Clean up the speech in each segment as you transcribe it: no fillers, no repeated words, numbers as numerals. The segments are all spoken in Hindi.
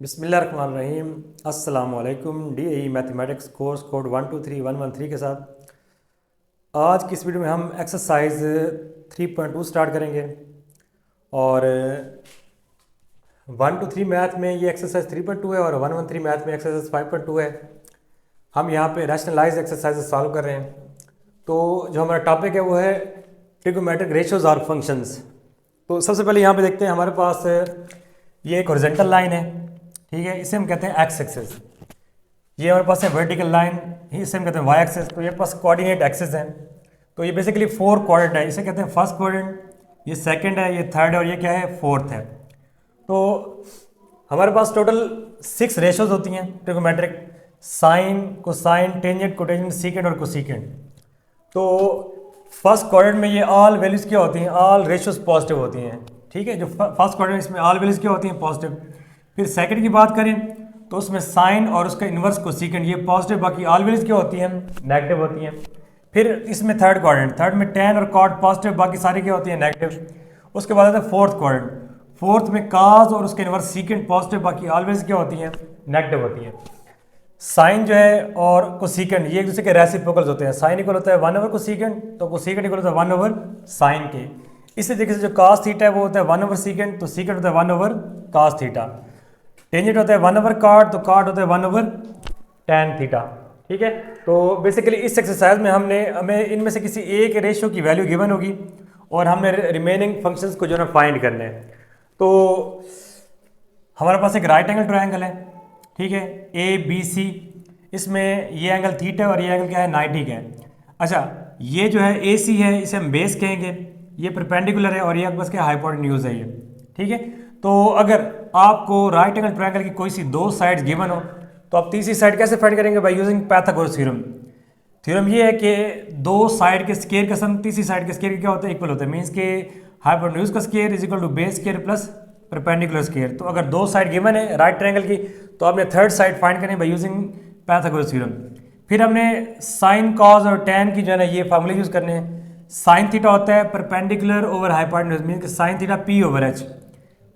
बिस्मिल्लाहिर्रहमानिर्रहीम। अस्सलामुअलैकुम। DAE मैथमेटिक्स कोर्स कोड 123113 के साथ आज की इस वीडियो में हम एक्सरसाइज 3.2 स्टार्ट करेंगे। और 1 to 3 मैथ में ये एक्सरसाइज 3.2 है और 113 मैथ में एक्सरसाइज 5.2 है। हम यहाँ पे रैशनलाइज एक्सरसाइज सॉल्व कर रहे हैं। तो जो हमारा टॉपिक है वो है ट्रिगोमेट्रिक रेशियोज और फंक्शंस। तो सबसे पहले यहाँ पे देखते हैं, हमारे पास ये एक हॉरिजॉन्टल लाइन है, ठीक है, इसे हम कहते हैं एक्स एक्सिस। ये हमारे पास है वर्टिकल लाइन, इसे हम कहते हैं वाई एक्सिस। तो ये पास कोऑर्डिनेट एक्सिस है। तो ये बेसिकली 4 क्वाड्रेंट है, इसे कहते हैं फर्स्ट क्वाड्रेंट, ये सेकंड है, ये थर्ड है और ये क्या है, फोर्थ है। तो हमारे पास टोटल 6 रेशोज होती हैं trigonometric: sine, cosine, tangent, cotangent, secant और कोसीकेंट। तो फर्स्ट क्वाड्रेंट में ये ऑल वैल्यूज क्या होती हैं, ऑल रेशियोज पॉजिटिव होती हैं, ठीक है। जो फर्स्ट क्वाड्रेंट इसमें ऑल वैल्यूज क्या होती हैं, पॉजिटिव। फिर सेकंड की बात करें तो उसमें साइन और उसका इन्वर्स कोसेकेंट ये पॉजिटिव, बाकी ऑल वैल्यूज क्या होती हैं, नेगेटिव होती हैं। फिर इसमें थर्ड क्वाड्रेंट, थर्ड में टेन और कॉट पॉजिटिव, बाकी सारी क्या होती हैं, नेगेटिव। उसके बाद आता है फोर्थ क्वाड्रेंट, फोर्थ में काज और उसके इन्वर्स सीकेंट पॉजिटिव, बाकी ऑलवेज क्या होती हैं, नेगेटिव होती हैं। साइन जो है और कोसेकेंट ये एक दूसरे के रेसिप्रोकल्स होते हैं। साइन इक्वल होता है 1/, कोसेकेंट तो कोसेकेंट इक्वल होता है 1/, साइन के। इसी तरीके से जो कास थीटा है वो होता है 1/, सीकेंट तो सीकेंट होता है 1/, कास थीटा। टेंजेंट होता है 1/, काट तो काट होता है 1/, tan थीटा, ठीक है। तो बेसिकली इस एक्सरसाइज में हमें इनमें से किसी एक रेशियो की वैल्यू गिवन होगी और हमने रिमेनिंग फंक्शंस को जो है फाइंड करने हैं। तो हमारे पास एक राइट एंगल ट्रायंगल है, ठीक है, ABC। इसमें ये एंगल थीटा है और ये एंगल क्या है, 90 का है। अच्छा, ये जो है AC है, इसे हम बेस कहेंगे, ये परपेंडिकुलर है और ये बस क्या हाइपोटेन्यूज है ये, ठीक है। तो अगर आपको राइट एंगल ट्रायंगल की कोई सी दो साइड्स गिवन हो तो आप तीसरी साइड कैसे फाइंड करेंगे, bye using Pythagoras theorem. Theorem ये है कि दो साइड के स्केयर का सम तीसरी साइड के स्केयर क्या होता है, इक्वल होता है। मीन्स के हाइपोटेन्यूज का square is equal to base square plus perpendicular square. तो अगर दो साइड गिवन है राइट ट्रायंगल की तो आपने थर्ड साइड फाइंड करनी बाय यूजिंग पाइथागोरस थ्योरम। फिर हमने साइन, कॉस और टैन की जो है ना ये फार्मूले यूज करने हैं। साइन थीटा होता है परपेंडिकुलर ओवर हाइपोटेन्यूज, मीन्स कि sine theta P/H।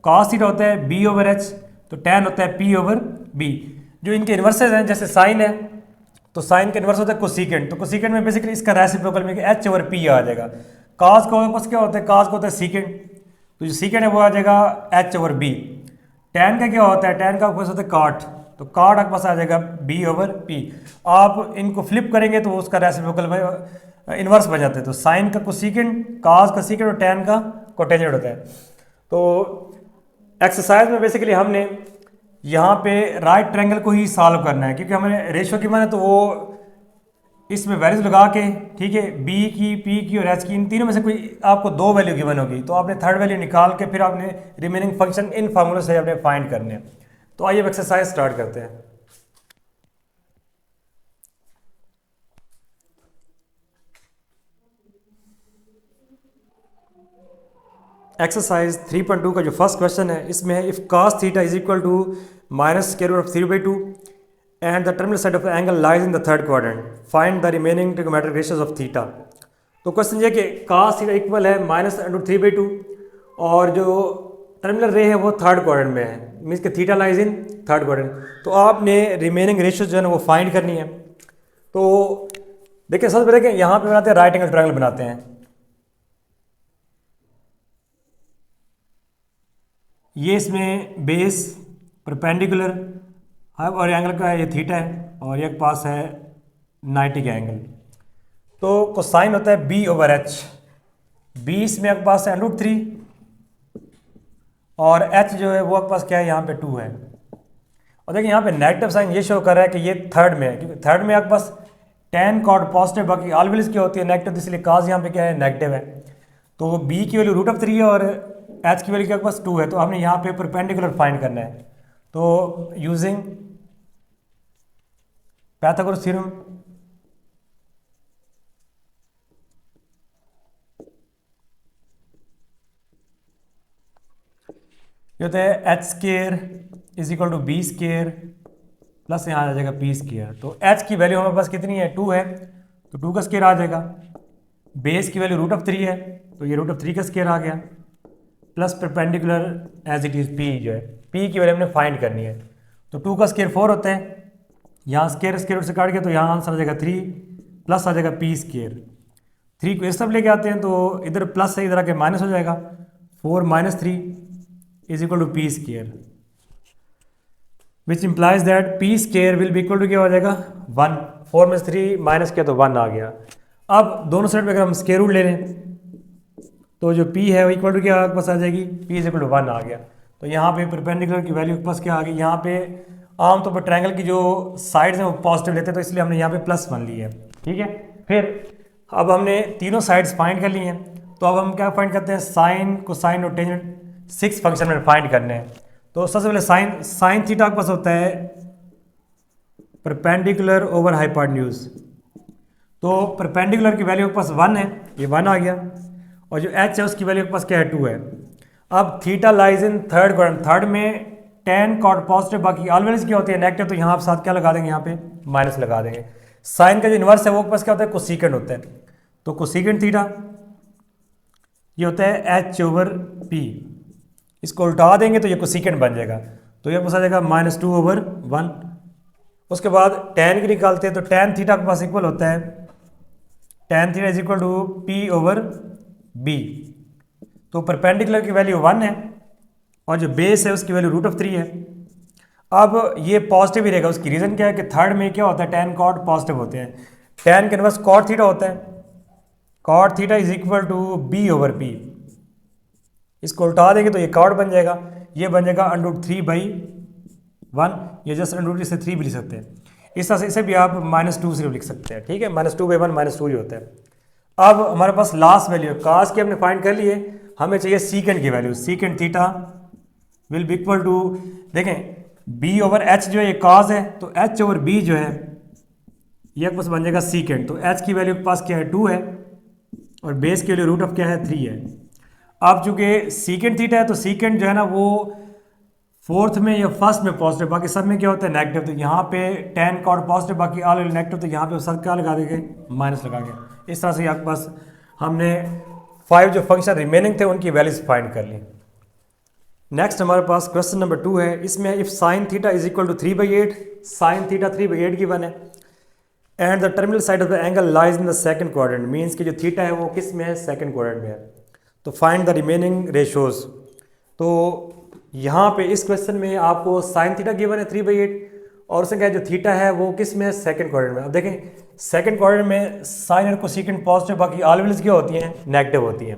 Cos theta होता है B/H, तो टैन होता है P/B। जो इनके इन्वर्सेस हैं, जैसे साइन है तो साइन का इन्वर्स होता है कोसेकेंट, तो कोसेकेंट में बेसिकली इसका रेसिप्रोकल में H/P आ जाएगा। कॉस का पास क्या होता है, कॉस का होता है सीकेंट, तो जो सीकेंट है वो आ जाएगा H/B। टैन का क्या होता है, टैन का पास होता है काट, तो काट आपके पास आ जाएगा B/P। आप इनको फ्लिप करेंगे तो उसका रेसिप्रोकल में इन्वर्स बन जाता है। तो साइन का कोसेकेंट, कॉस का सीकेंट और टैन का कोटेंजेंट होता है। तो एक्सरसाइज में बेसिकली हमने यहाँ पे राइट ट्रायंगल को ही सॉल्व करना है, क्योंकि हमें रेशियो की माने तो वो इसमें वैल्यूज लगा के, ठीक है, B की, P की और H की, इन तीनों में से कोई आपको दो वैल्यू गिवन होगी तो आपने थर्ड वैल्यू निकाल के फिर आपने रिमेनिंग फंक्शन इन फार्मूले से आपने फाइंड करने हैं। तो आइए अब एक्सरसाइज स्टार्ट करते हैं। एक्सरसाइज 3.2 का जो फर्स्ट क्वेश्चन है इसमें है, if cos theta is equal to minus square root of 3/2 and the terminal side of the angle lies in the third quadrant, find the remaining trigonometric ratios of theta. तो क्वेश्चन ये कि cos थीटा इक्वल है -√3/2 और जो टर्मिनल रे है वो थर्ड क्वाड्रेंट में है, मीन्स कि theta lies in third quadrant. तो आपने रिमेनिंग रेशियोज जो है ना वो फाइंड करनी है। तो देखिए सबसे पहले कि यहाँ पे बनाते हैं राइट एंगल ट्रायंगल बनाते हैं। ये इसमें बेस परपेंडिकुलर और एंगल का ये थीटा है और ये पास है 90 का एंगल। तो कोसाइन होता है B/H, B इसमें आपके पास है √3 और H जो है वो आपके पास क्या है, यहाँ पे 2 है। और देखिए यहाँ पे नेगेटिव साइन ये शो कर रहा है कि ये थर्ड में है, क्योंकि थर्ड में आपके पास tan कॉट पॉजिटिव, बाकी ऑल वैल्यूज क्या होती है, नेगेटिव, इसलिए cos यहाँ पे क्या है, नेगेटिव है। तो B की वैल्यू √3 है और H की वैल्यू के पास 2 है, तो हमने यहाँ पे परपेंडिकुलर फाइंड करना है। तो यूजिंग पाइथागोरस थ्योरम ये होता है H² is equal to B² plus यहाँ आ जाएगा P²। तो H की वैल्यू हमारे पास कितनी है, 2 है, तो 2 का स्क्वायर आ जाएगा। बेस की वैल्यू √3 है तो ये √3 का स्क्वायर आ गया, plus perpendicular as it is P जो है, P की वैल्यू हमने फाइंड करनी है। तो 2 का स्केयर 4 होता है, यहाँ स्केयर स्केयर रूट से काट के तो यहाँ आंसर आ जाएगा 3 प्लस आ जाएगा पी स्केयर। 3 को इस तरफ लेके आते हैं तो इधर प्लस है, इधर आके माइनस हो जाएगा, 4 minus 3 is equal to P square, which implies that P square will be equal to क्या हो जाएगा 1। 4 में 3 माइनस किया तो 1 आ गया। अब दोनों साइड पे अगर हम स्केयर रूट ले लें तो जो p है वो इक्वल टू क्या आपके पास आ जाएगी, p इज इक्वल टू 1 आ गया। तो यहाँ पे परपेंडिकुलर की वैल्यू के पास क्या आ गई, यहाँ पे आमतौर पर ट्रायंगल की जो साइड्स हैं वो पॉजिटिव लेते हैं तो इसलिए हमने यहाँ पे +1 ली है, ठीक है। फिर अब हमने तीनों साइड्स फाइंड कर ली हैं, तो अब हम क्या फाइंड करते हैं, साइन कोसाइन और टेंजेंट 6 फंक्शन में फाइंड करने हैं। तो सबसे पहले साइन थीटा के पास होता है परपेंडिकुलर ओवर हाइपोटेन्यूज, तो परपेंडिकुलर की वैल्यू के पास 1 है, ये 1 आ गया, और जो h है उसकी वैल्यू के पास क्या है 2 है। अब theta lies in third quadrant, third में टेन कॉट पॉजिटिव, बाकी ऑलवेज क्या होती है नेगेटिव, तो यहाँ आप साथ क्या लगा देंगे, यहाँ पे माइनस लगा देंगे। साइन का जो इन्वर्स है वो के पास क्या होता है, कोसीकेंट होता है, तो कोसीकेंट थीटा ये होता है h ओवर p, इसको उल्टा देंगे तो ये कोसीकेंट बन जाएगा, तो ये पास आ जाएगा -2 ओवर 1। उसके बाद tan की निकालते हैं तो tan थीटा के पास इक्वल होता है tan theta is equal to p over b, तो परपेंडिकुलर की वैल्यू 1 है और जो बेस है उसकी वैल्यू √3 है। अब ये पॉजिटिव ही रहेगा, उसकी रीज़न क्या है कि थर्ड में क्या होता है tan cot पॉजिटिव होते हैं, tan के इनवर्स cot थीटा होता है, cot theta is equal to b over p, इसको उल्टा देंगे तो ये cot बन जाएगा, ये बन जाएगा √3/1, ये जस्ट √3 से 3 भी लिख सकते हैं, इस तरह से इसे भी आप -2 से लिख सकते हैं, ठीक है, -2/1 -2 ही होता है। अब हमारे पास लास्ट वैल्यू कास की हमने फाइंड कर लिए, हमें चाहिए सीकेंट की value, secant theta will be equal to, देखें b ओवर h जो है ये काज है, तो h ओवर b जो है ये पास बन जाएगा सीकेंट, तो h की वैल्यू के पास क्या है 2 है और बेस की वैल्यू √3 क्या है 3 है। अब चूंकि सीकेंट थीटा है तो सीकेंट जो है ना वो फोर्थ में या फर्स्ट में पॉजिटिव, बाकी सब में क्या होता है नेगेटिव, तो यहाँ पे tan cot पॉजिटिव बाकी ऑल नेगेटिव, तो यहाँ पे सब क्या लगा देंगे माइनस लगा के। इस तरह से आपके पास हमने 5 जो फंक्शन रिमेनिंग थे उनकी वैल्यूज फाइंड कर ली। नेक्स्ट हमारे पास क्वेश्चन नंबर 2 है, इसमें if sine theta is equal to 3/8, sine theta 3/8 की वन है, and the terminal side of the angle lies in the second quadrant, means कि जो थीटा है वो किस में है, सेकंड क्वाड्रेंट में है, तो फाइंड द रिमेनिंग रेशियोज। तो यहाँ पे इस क्वेश्चन में आपको साइन थीटा गिवन है 3/8 और उसने कहा जो थीटा है वो किस में है, सेकंड क्वाड्रेंट में। अब देखें सेकंड क्वाड्रेंट में साइन और कोसेकेंट पॉजिटिव, बाकी ऑल वैल्यूज क्या होती हैं नेगेटिव होती हैं।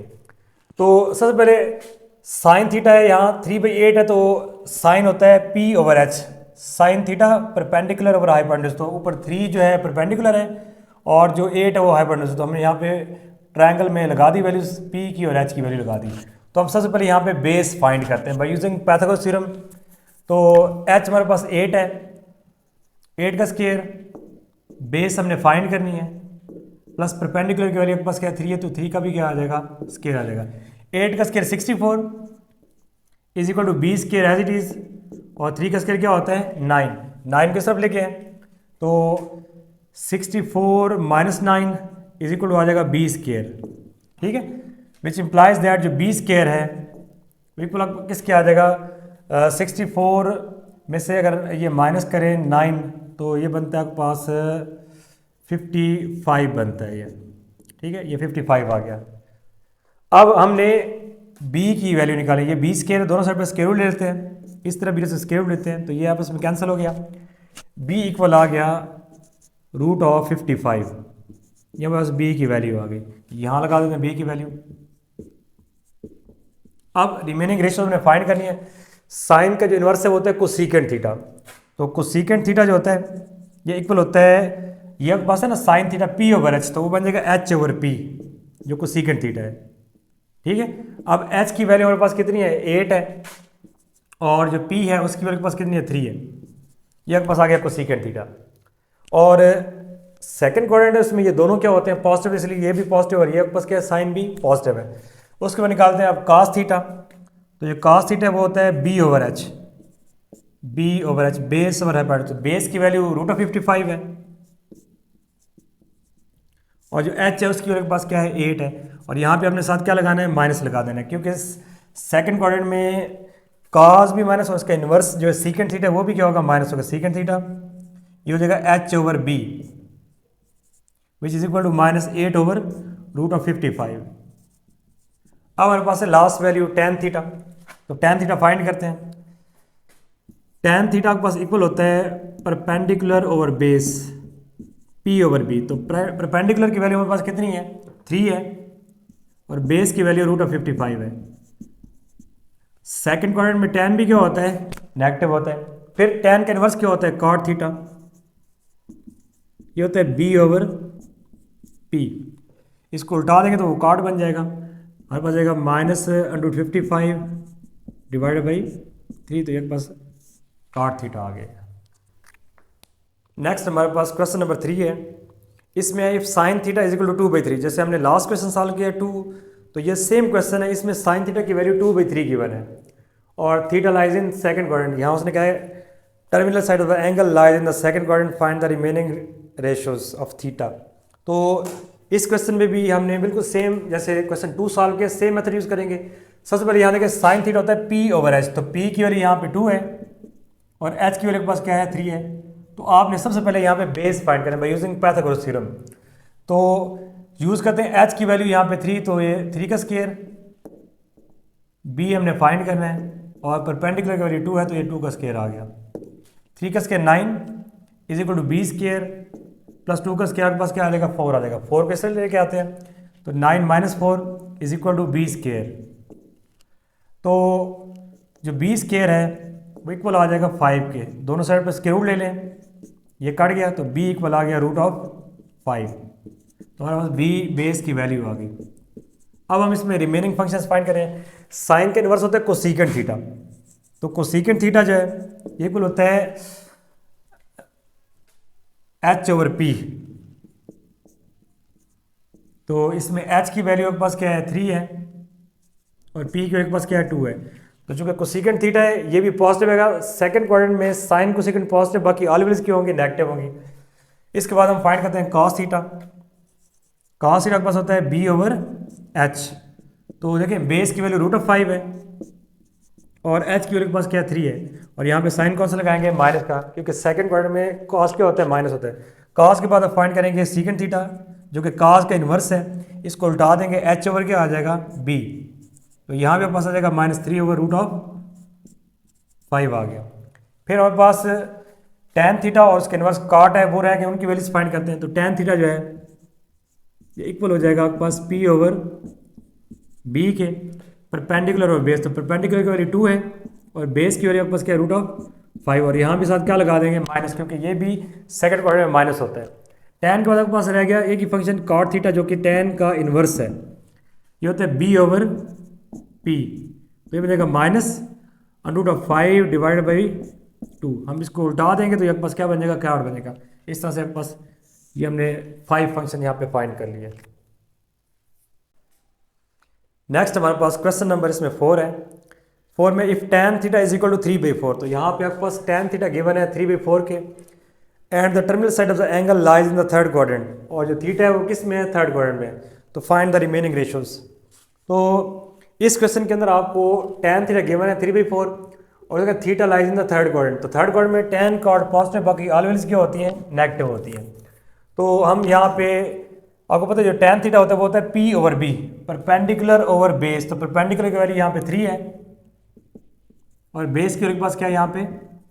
तो सबसे पहले साइन थीटा है यहाँ 3/8 है, तो साइन होता है p over h, sine theta perpendicular over hypotenuse, तो ऊपर 3 जो है परपेंडिकुलर है और जो 8 है वो हाइपोटेन्यूज, तो हमने यहाँ पे ट्रायंगल में लगा दी वैल्यूज p की और h की वैल्यू लगा दी। तो हम सबसे पहले यहाँ पे बेस फाइंड करते हैं बाय यूजिंग पाइथागोरस थ्योरम। तो h हमारे पास 8 है, 8 का स्क्वायर, बेस हमने फाइंड करनी है, प्लस परपेंडिकुलर की वैल्यू के पास क्या है 3 है, तो 3 का भी क्या आ जाएगा स्क्वायर आ जाएगा। 8 का square 64 is equal to b square as it is, और 3 का स्क्वायर क्या होता है 9, 9 के सब लेके हैं, तो 64 माइनस 9 इज इक्वल टू आ जाएगा b स्क्वायर, ठीक है, विच इम्प्लाइज दैट जो b स्क्वायर है बिल्कुल किसके आ जाएगा 64 में से अगर ये माइनस करें 9 तो ये बनता है आपके पास 55 बनता है ये, ठीक है, ये 55 आ गया। अब हमने b की वैल्यू निकाली, ये b स्क्वायर दोनों साइड पर स्क्वायर रूट ले लेते हैं, इस तरह भी स्क्वायर रूट लेते हैं, तो ये आपस में कैंसिल हो गया, b इक्वल आ गया √55, ये बस b की वैल्यू आ गई, यहाँ लगा देते हैं b की वैल्यू। अब रिमेनिंग रेशियो हमने फाइंड करनी है, साइन का जो इन्वर्स है वो होता है कोसेकेंट थीटा, तो कोसेकेंट थीटा जो होता है ये इक्वल होता है, ये आपके पास है ना sine theta p over h, तो वो बन जाएगा h ओवर p जो कोसेकेंट थीटा है, ठीक है। अब h की वैल्यू हमारे पास कितनी है 8 है और जो p है उसकी वैल्यू के पास कितनी है 3 है, ये आपके पास आ गया कोसेकेंट थीटा। और सेकंड क्वाड्रेंट है उसमें ये दोनों क्या होते हैं पॉजिटिव, इसलिए ये भी पॉजिटिव और ये आपके पास क्या है साइन भी पॉजिटिव है। उसके बाद निकालते हैं अब कास थीटा, तो जो कास थीटा वो होता है b over h, base over hypotenuse, तो बेस की वैल्यू √55 है और जो h है उसकी वैल्यू के पास क्या है 8 है, और यहाँ पे अपने साथ क्या लगाना है माइनस लगा देना है, क्योंकि सेकंड क्वाड्रेंट में कॉस भी माइनस और उसका इन्वर्स जो है सीकेंट थीटा वो भी क्या होगा, माइनस होगा सीकेंट थीटा। ये हो जाएगा h/b which is equal to -8/√55। अब हमारे पास है लास्ट वैल्यू tan थीटा, तो tan थीटा फाइंड करते हैं। tan थीटा के पास इक्वल होता है परपेंडिकुलर ओवर बेस p/b। तो परपेंडिकुलर की वैल्यू हमारे पास कितनी है, 3 है, और बेस की वैल्यू √55 है। सेकंड क्वाड्रेंट में tan भी क्या होता है, नेगेटिव होता है। फिर tan का इन्वर्स क्या होता है, cot थीटा, ये होता है b/p। इसको उल्टा देंगे तो वो cot बन जाएगा, हमारे पास जाएगा -√55 डिवाइडेड बाई 3, तो ये पास cot थीटा आ गया। नेक्स्ट हमारे पास क्वेश्चन नंबर 3 है। इसमें if sine theta is equal to 2/3, जैसे हमने लास्ट क्वेश्चन सॉल्व किया 2, तो ये सेम क्वेश्चन है। इसमें साइन थीटा की वैल्यू 2/3 गिवन है और theta lies in second quadrant. यहाँ उसने कहा है terminal side of the angle lies in the second quadrant, find the remaining ratios of theta. तो इस क्वेश्चन में भी हमने बिल्कुल सेम जैसे क्वेश्चन 2 सॉल्व किया, सेम मेथड यूज करेंगे। सबसे पहले यहाँ देखिए साइन थीटा होता है p/h, तो p की वैल्यू यहाँ पे 2 है और h की वैल्यू के पास क्या है, 3 है। तो आपने सबसे पहले यहाँ पे बेस फाइंड करना है बाय यूजिंग पाइथागोरस थ्योरम। तो यूज करते हैं h की वैल्यू यहाँ पे 3, तो ये 3 का स्क्वायर, b हमने फाइंड करना है और परपेंडिकुलर की वैल्यू 2 है, तो ये 2 का स्क्वायर आ गया। 3 का square 9 is equal to b square plus 2 का स्क्वायर के पास क्या आ जाएगा, 4 आ जाएगा। 4 कैसे लेके आते हैं, तो 9 - 4 is equal to b square. तो जो b स्क्वायर है वो इक्वल आ जाएगा 5 के, दोनों साइड पर स्क्वायर रूट ले लें, ये कट गया तो b इक्वल आ गया √5। तो हमारे पास b बेस की वैल्यू आ गई। अब हम इसमें रिमेनिंग फंक्शंस फाइंड करें। साइन का इन्वर्स होता है कोसेकेंट थीटा, तो कोसेकेंट थीटा जो है ये इक्वल होता है h/p। तो इसमें h की वैल्यू के पास क्या है, 3 है और p की वैल्यू के पास क्या है, 2 है। तो चूंकि कोसेकेंट थीटा है ये भी पॉजिटिव है, सेकंड क्वाड्रेंट में साइन कोसेकेंट पॉजिटिव, बाकी ऑल वैल्यूज क्या होंगी, नेगेटिव होंगी। इसके बाद हम फाइंड करते हैं cos थीटा। cos थीटा के पास होता है b/h। तो देखें बेस की वैल्यू √5 है और h की वैल्यू के पास क्या है, 3 है, और यहाँ पे साइन कौन सा लगाएंगे, माइनस का, क्योंकि सेकंड क्वाड्रेंट में cos क्या होता है, माइनस होता है। cos के बाद हम फाइंड करेंगे सीकेंट थीटा जो कि cos का इन्वर्स है, इसको उल्टा देंगे h ओवर क्या आ जाएगा, b। तो यहाँ पे पास आ जाएगा -3/√5 आ गया। फिर हमारे पास tan थीटा और उसके इन्वर्स cot है, वो रह गए, उनकी वैल्यूज फाइंड करते हैं। तो tan थीटा जो है ये इक्वल हो जाएगा आपके पास p/b के, परपेंडिकुलर और बेस, तो परपेंडिकुलर की वैल्यू 2 है और बेस की वैल्यू आपके पास क्या है, √5। और यहाँ भी साथ क्या लगा देंगे, माइनस, क्योंकि ये भी सेकंड क्वाड्रेंट में माइनस होता है। tan के बाद आपके पास रह गया एक ही फंक्शन cot थीटा जो कि tan का इन्वर्स है, ये होता है b/p। तो ये बनेगा -√5 डिवाइडेड बाई 2। हम इसको उल्टा देंगे तो ये पास क्या बनेगा, क्या और बनेगा। इस तरह से आपके पास ये हमने 5 फंक्शन यहाँ पे फाइंड कर लिए। नेक्स्ट हमारे पास क्वेश्चन नंबर इसमें 4 है। 4 में if tan theta is equal to 3/4, तो यहाँ पे आपके पास tan थीटा गिवन है 3/4 के, and the terminal side of the angle lies in the third quadrant, और जो थीटा है वो किस में है, थर्ड क्वाड्रेंट में। तो फाइंड द रिमेनिंग रेशियोज। तो इस क्वेश्चन के अंदर आपको tan थीटा गिवन है 3/4 और उसका theta lies in the third quadrant. तो थर्ड क्वाड्रेंट में tan cot पॉजिटिव, बाकी ऑल वैल्यूज क्या होती हैं, नेगेटिव होती हैं। तो हम यहाँ पे आपको पता है जो tan थीटा होता है वो होता है p/b, परपेंडिकुलर ओवर बेस। तो परपेंडिकुलर की वैल्यू यहाँ पे 3 है और बेस की वैल्यू के पास क्या है, यहाँ पे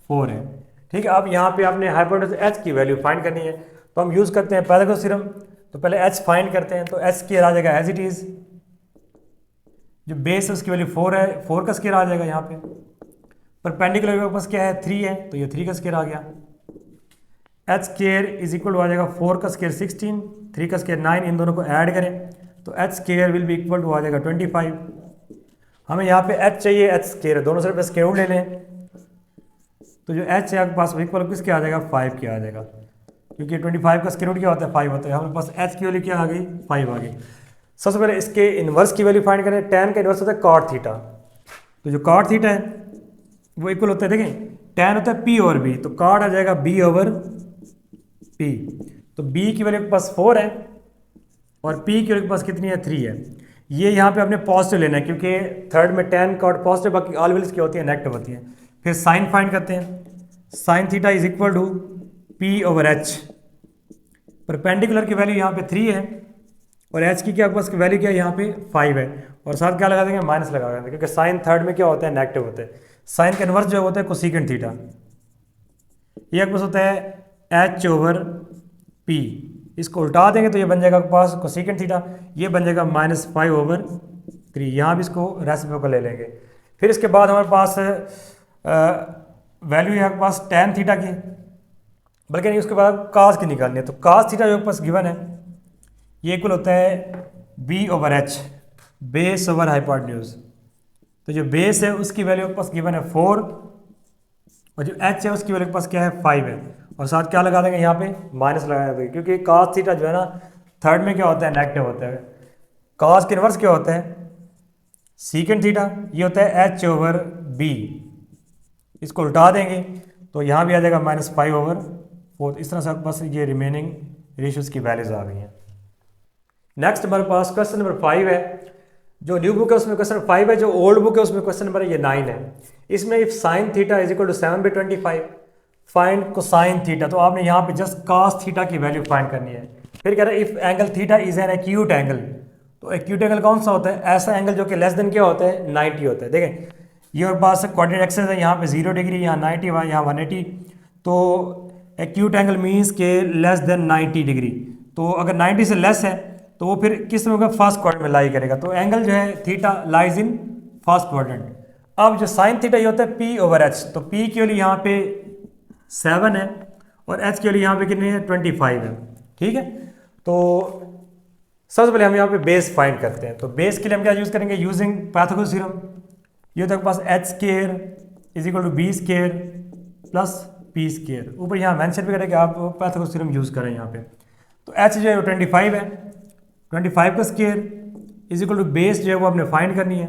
4 है। ठीक है, अब यहाँ पे आपने हाइपोटेनस h की वैल्यू फाइंड करनी है, तो हम यूज़ करते हैं पाइथागोरस थ्योरम। तो पहले h फाइंड करते हैं, तो h स्क्वायर आ जाएगा एज इट इज़, जो बेस है उसकी वैल्यू 4 है, 4 का स्क्वायर आ जाएगा यहाँ पे। परपेंडिकुलर के पास क्या है, 3 है, तो ये 3 का स्क्वायर आ गया। h स्क्वायर इज इक्वल आ जाएगा 4 का स्क्वायर 16, 3 का स्क्वायर 9, इन दोनों को ऐड करें तो h square will be equal to आ जाएगा 25। हमें यहाँ पे h चाहिए, h स्क्वायर है, दोनों साइड पे स्क्वायर रूट ले लें, तो जो h है आपके पास इक्वल किसके आ जाएगा, 5 के आ जाएगा, क्योंकि 25 का स्क्वायर रूट क्या होता है, 5 होता है। हमारे पास h की वैल्यू क्या आ गई, 5 आ गई। सबसे पहले इसके इन्वर्स की वैल्यू फाइंड करें। tan का इन्वर्स होता है cot थीटा, तो जो cot थीटा है वो इक्वल होता है, देखें tan होता है p/b, तो cot आ जाएगा b/p। तो b की वैल्यू के पास 4 है और p की वैल्यू के पास कितनी है, 3 है। ये यहाँ पे आपने पॉजिटिव लेना है क्योंकि थर्ड में tan का और पॉजिटिव, बाकी ऑल वैल्यूज क्या होती है, नेगेटिव होती है। फिर साइन फाइंड करते हैं, sine theta is equal to P/H। Perpendicular की वैल्यू यहाँ पे 3 है और h की क्या आपके पास वैल्यू क्या है, यहाँ पे 5 है, और साथ क्या लगा देंगे, माइनस लगा देंगे, क्योंकि साइन थर्ड में क्या होता है, नेगेटिव होता है। साइन का इन्वर्स जो होता है कोसेकेंट थीटा, ये आपके पास होता है H/P। इसको उल्टा देंगे तो ये बन जाएगा आपके पास कोसेकेंट थीटा, ये बन जाएगा -5/3। यहाँ भी इसको रेसिप्रोकल ले लेंगे। फिर इसके बाद हमारे पास वैल्यू है आपके पास tan थीटा की, बल्कि नहीं उसके बाद कास की निकालनी है। तो कास थीटा जो आपके पास गिवन है ये इक्वल होता है B/H, बेस ओवर हाइपोटेन्यूज। तो जो बेस है उसकी वैल्यू आपके पास गिवन है 4 और जो h है उसकी वैल्यू के पास क्या है, 5 है, और साथ क्या लगा देंगे, यहाँ पे माइनस लगा देंगे, क्योंकि कास थीटा जो है ना थर्ड में क्या होता है, नेगेटिव होता है। कास के इन्वर्स क्या होता है, सीकेंट थीटा, ये होता है H/B। इसको उल्टा देंगे तो यहाँ भी आ जाएगा -5/4। इस तरह से आपके पास ये रिमेनिंग रेशियोज की वैल्यूज आ गई हैं। नेक्स्ट हमारे पास क्वेश्चन नंबर 5 है। जो न्यू बुक है उसमें क्वेश्चन 5 है, जो ओल्ड बुक है उसमें क्वेश्चन नंबर ये 9 है। इसमें if sine theta is equal to 7/25 find cosine theta, तो आपने यहाँ पे जस्ट कास थीटा की वैल्यू फाइंड करनी है। फिर कह रहा है if angle theta is an acute angle, तो एक्यूट एंगल कौन सा होता है, ऐसा एंगल जो कि लेस देन क्या होता है, 90 होता है। देखें ये और पास कोऑर्डिनेट एक्सिस है, यहाँ पे 0 डिग्री, यहाँ 90, यहाँ 180। तो एक्यूट एंगल मीन्स के लेस देन 90 डिग्री। तो अगर 90 से लेस है तो वो फिर किस में होगा, फर्स्ट क्वाड्रेंट में लाई करेगा। तो एंगल जो है theta lies in first quadrant. अब जो साइन थीटा ये होता है P/H, तो P के लिए यहाँ पे 7 है और H के लिए यहाँ पे कितनी है, 25 है। ठीक है, तो सबसे पहले हम यहाँ पे बेस फाइंड करते हैं। तो बेस के लिए हम क्या यूज़ करेंगे, यूजिंग पाइथागोरस थ्योरम। ये होता है पास h² is equal to B² plus P²। ऊपर यहाँ मेंशन भी करेंगे आप पाइथागोरस थ्योरम यूज़ करें यहाँ पे। तो h जो है वो 25 है, 25 का square is equal to base जो है वो आपने फाइंड करनी है,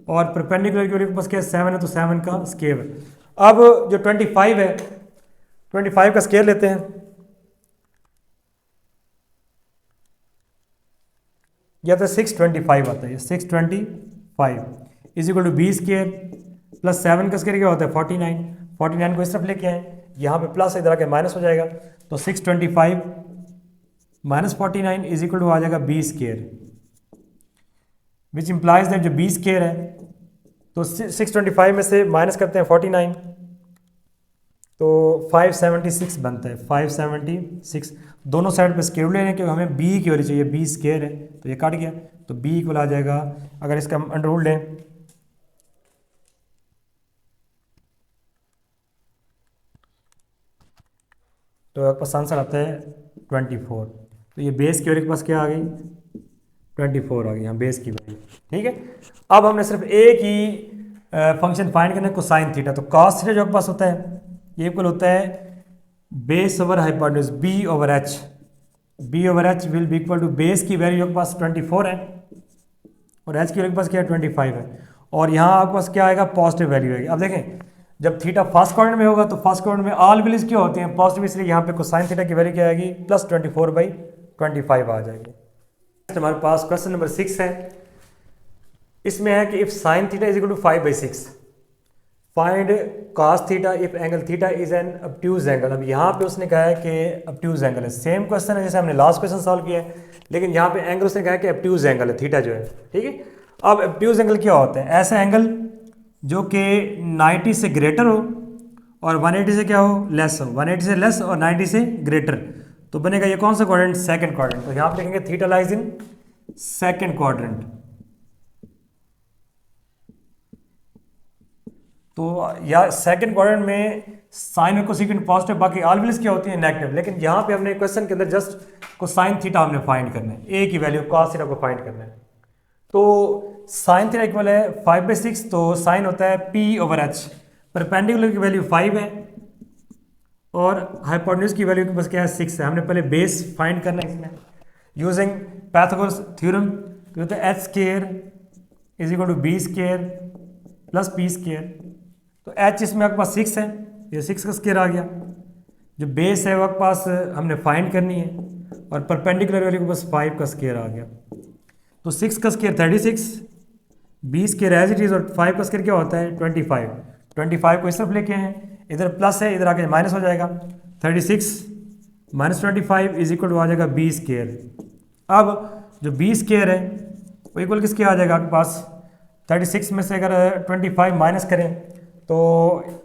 और परपेंडिकुलर की वैल्यू पास क्या है, 7 है, तो 7 का स्क्वायर है। अब जो 25 है, 25 का स्क्वायर लेते हैं, या तो 625 आता है, 625 is equal to B² plus 7 का स्क्वायर क्या होता है, 49। 49 को इस तरफ लेके आए, यहाँ पे प्लस इधर आके माइनस हो जाएगा, तो 625 माइनस 49 इज इक्वल टू आ जाएगा B², विच इम्प्लाइज दैट जो B² है, तो 625 में से माइनस करते हैं 49, तो 576 बनता है, 576। दोनों साइड पे स्क्वायर ले लें क्योंकि हमें B की वैल्यू चाहिए, B² है, तो ये कट गया, तो B इक्वल आ जाएगा, अगर इसका हम अंडर रूट लें तो आपका आंसर आता है 24। तो ये बेस की वैल्यू के पास क्या आ गई, 24 आ गई यहाँ बेस की वैल्यू। ठीक है, अब हमने सिर्फ एक ही फंक्शन फाइंड करना है, कोसाइन थीटा। तो कॉस थीटा जो आपके पास होता है ये इक्वल होता है base over hypotenuse B/H। B/H will be equal to base की वैल्यू आपके पास 24 है और h की वैल्यू के पास क्या है, 25 है, और यहाँ आपके पास क्या आएगा, पॉजिटिव वैल्यू आएगी। अब देखें जब थीटा फर्स्ट क्वाड्रेंट में होगा तो फर्स्ट क्वाड्रेंट में ऑल वैल्यूज क्या होती हैं, पॉजिटिव, इसलिए यहाँ पे कोसाइन थीटा की वैल्यू क्या आएगी, प्लस 24/25 आ जाएगी। हमारे पास क्वेश्चन नंबर 6 है। इसमें है कि if sine theta is equal to 5/6 find cos theta if angle theta is an obtuse angle. अब यहाँ पे उसने कहा है कि ऑब्ट्यूज एंगल है, सेम क्वेश्चन है जैसे हमने लास्ट क्वेश्चन सॉल्व किया है, लेकिन यहाँ पे एंगल उसने कहा है कि ऑब्ट्यूज एंगल है थीटा जो है। ठीक है, अब ऑब्ट्यूज एंगल क्या होता है, ऐसा एंगल जो कि 90 से ग्रेटर हो और 180 से क्या हो, लेस हो, 180 से लेस और 90 से ग्रेटर, तो बनेगा ये कौन सा क्वाड्रेंट, सेकंड क्वाड्रेंट। तो यहाँ पे लिखेंगे theta lies in second quadrant. तो या सेकंड क्वाड्रेंट में साइन और कोसेकेंट पॉजिटिव, बाकी ऑल वैल्यूज क्या होती है, नेगेटिव। लेकिन यहाँ पे हमने क्वेश्चन के अंदर जस्ट कोसाइन थीटा हमने फाइंड करना है, ए की वैल्यू कॉस थीटा को फाइंड करना है। तो साइन थीटा इक्वल है 5/6, तो साइन होता है P/H। परपेंडिकुलर की वैल्यू 5 है और हाइपोटेन्यूज की वैल्यू के पास क्या है, 6 है। हमने पहले बेस फाइंड करना है इसमें यूजिंग पाइथागोरस थ्योरम। तो होता है h² is equal to B² plus P²। तो h इसमें आपके पास 6 है, ये 6 का स्क्वायर आ गया। जो बेस है वो आपके पास हमने फाइंड करनी है और परपेंडिकुलर वैल्यू के पास 5 का स्क्वायर आ गया। तो 6 का square 36, 20 square as it is, और 5 का स्क्वायर क्या होता है 25। 25 को इस तरफ लेके हैं, इधर प्लस है, इधर आके माइनस हो जाएगा। 36 माइनस 25 इज इक्वल टू आ जाएगा 20 स्क्वायर। अब जो 20 स्क्वायर है वो इक्वल किसके आ जाएगा आपके पास, 36 में से अगर 25 माइनस करें तो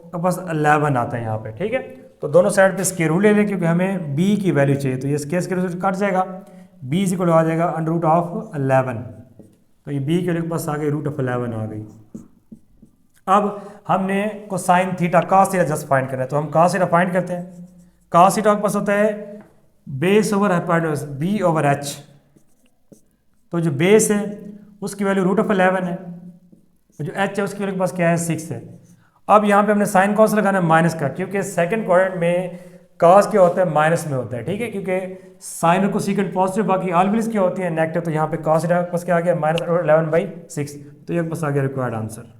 आपके पास 11 आता है यहाँ पे, ठीक है। तो दोनों साइड पे स्क्वायर रूट ले लें क्योंकि हमें b की वैल्यू चाहिए, तो ये स्क्वायर रूट कट जाएगा, b इज इक्वल आ जाएगा अंडर रूट ऑफ 11। तो ये b के वैल्यू के पास आ गई रूट ऑफ 11 आ गई। अब हमने cosine theta cos theta just find करना है, तो हम कॉस थीटा फाइंड करते हैं। कॉस थीटा के पास होता है base over hypotenuse b over h। तो जो बेस है उसकी वैल्यू रूट ऑफ 11 है, जो h है उसकी वैल्यू के पास क्या है 6 है। अब यहाँ पे हमने साइन कॉस लगाना है माइनस का, क्योंकि सेकंड क्वाड्रेंट में कॉस क्या होता है माइनस में होता है, ठीक है, क्योंकि साइन और कोसेकेंट पॉजिटिव, बाकी ऑल वैल्यूज क्या होती है नेगेटिव। तो यहाँ पे कॉस थीटा के पास क्या आ गया -11/6। तो ये बस आ गया रिक्वायर्ड आंसर।